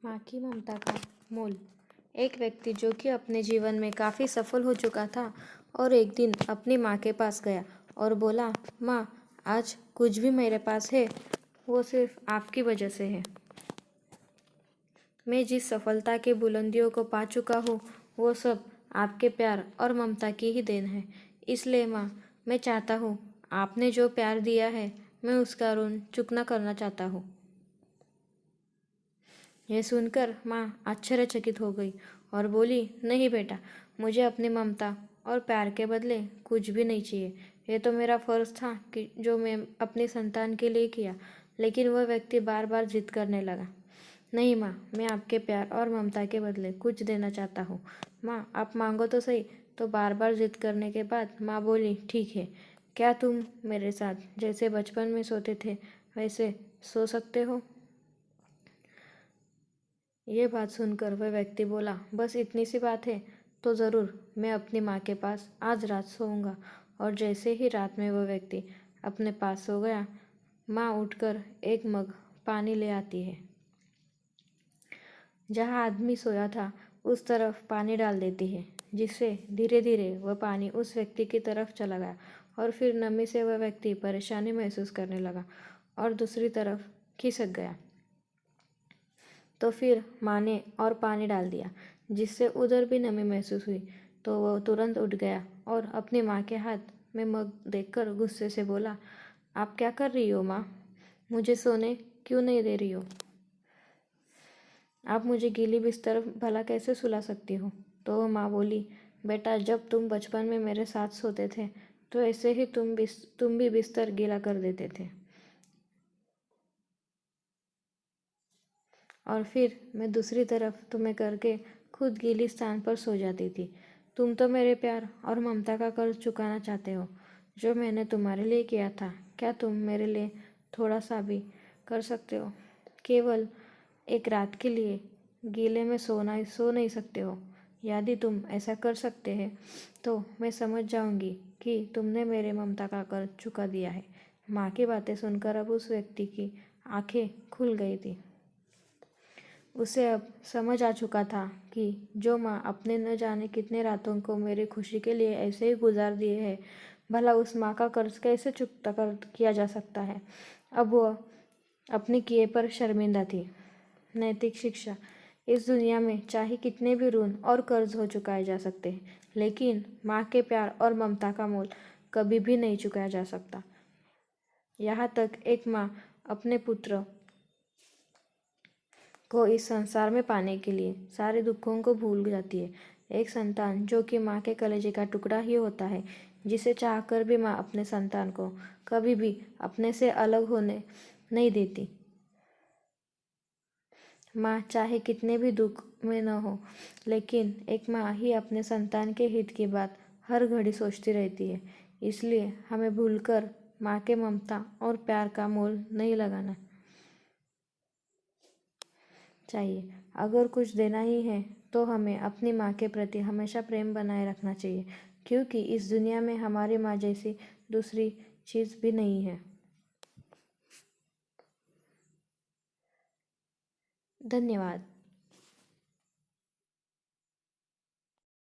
माँ की ममता का मोल। एक व्यक्ति जो कि अपने जीवन में काफ़ी सफल हो चुका था और एक दिन अपनी माँ के पास गया और बोला, माँ, आज कुछ भी मेरे पास है वो सिर्फ आपकी वजह से है। मैं जिस सफलता की बुलंदियों को पा चुका हूँ वो सब आपके प्यार और ममता की ही देन है। इसलिए माँ, मैं चाहता हूँ आपने जो प्यार दिया है मैं उसका ऋण चुकता करना चाहता हूँ। यह सुनकर माँ आश्चर्यचकित हो गई और बोली, नहीं बेटा, मुझे अपनी ममता और प्यार के बदले कुछ भी नहीं चाहिए। यह तो मेरा फर्ज था कि जो मैं अपनी संतान के लिए किया। लेकिन वह व्यक्ति बार बार जिद करने लगा। नहीं माँ, मैं आपके प्यार और ममता के बदले कुछ देना चाहता हूँ। माँ, आप मांगो तो सही। तो बार बार जिद करने के बाद माँ बोली, ठीक है, क्या तुम मेरे साथ जैसे बचपन में सोते थे वैसे सो सकते हो? ये बात सुनकर वह व्यक्ति बोला, बस इतनी सी बात है तो ज़रूर, मैं अपनी माँ के पास आज रात सोऊंगा। और जैसे ही रात में वह व्यक्ति अपने पास सो गया, माँ उठकर एक मग पानी ले आती है। जहाँ आदमी सोया था उस तरफ पानी डाल देती है, जिससे धीरे धीरे वह पानी उस व्यक्ति की तरफ चला गया और फिर नमी से वह व्यक्ति परेशानी महसूस करने लगा और दूसरी तरफ खिसक गया। तो फिर माँ ने और पानी डाल दिया, जिससे उधर भी नमी महसूस हुई। तो वह तुरंत उठ गया और अपनी माँ के हाथ में मग देखकर गुस्से से बोला, आप क्या कर रही हो माँ? मुझे सोने क्यों नहीं दे रही हो? आप मुझे गीली बिस्तर भला कैसे सुला सकती हो? तो वह माँ बोली, बेटा, जब तुम बचपन में मेरे साथ सोते थे तो ऐसे ही तुम भी बिस्तर गीला कर देते थे और फिर मैं दूसरी तरफ तुम्हें करके खुद गीली स्थान पर सो जाती थी। तुम तो मेरे प्यार और ममता का कर्ज चुकाना चाहते हो जो मैंने तुम्हारे लिए किया था। क्या तुम मेरे लिए थोड़ा सा भी कर सकते हो? केवल एक रात के लिए गीले में सो नहीं सकते हो? यदि तुम ऐसा कर सकते हैं तो मैं समझ जाऊंगी कि तुमने मेरे ममता का कर्ज चुका दिया है। माँ की बातें सुनकर अब उस व्यक्ति की आंखें खुल गई थी। उसे अब समझ आ चुका था कि जो माँ अपने न जाने कितने रातों को मेरी खुशी के लिए ऐसे ही गुजार दिए हैं, भला उस माँ का कर्ज कैसे चुकता कर किया जा सकता है। अब वह अपने किए पर शर्मिंदा थी। नैतिक शिक्षा। इस दुनिया में चाहे कितने भी ऋण और कर्ज हो चुकाए जा सकते हैं, लेकिन माँ के प्यार और ममता का मोल कभी भी नहीं चुकाया जा सकता। यहाँ तक एक माँ अपने पुत्र को इस संसार में पाने के लिए सारे दुखों को भूल जाती है। एक संतान जो कि माँ के कलेजे का टुकड़ा ही होता है, जिसे चाहकर भी माँ अपने संतान को कभी भी अपने से अलग होने नहीं देती। माँ चाहे कितने भी दुख में न हो, लेकिन एक माँ ही अपने संतान के हित की बात हर घड़ी सोचती रहती है। इसलिए हमें भूलकर माँ के ममता और प्यार का मोल नहीं लगाना चाहिए। अगर कुछ देना ही है तो हमें अपनी माँ के प्रति हमेशा प्रेम बनाए रखना चाहिए, क्योंकि इस दुनिया में हमारी माँ जैसी दूसरी चीज़ भी नहीं है। धन्यवाद।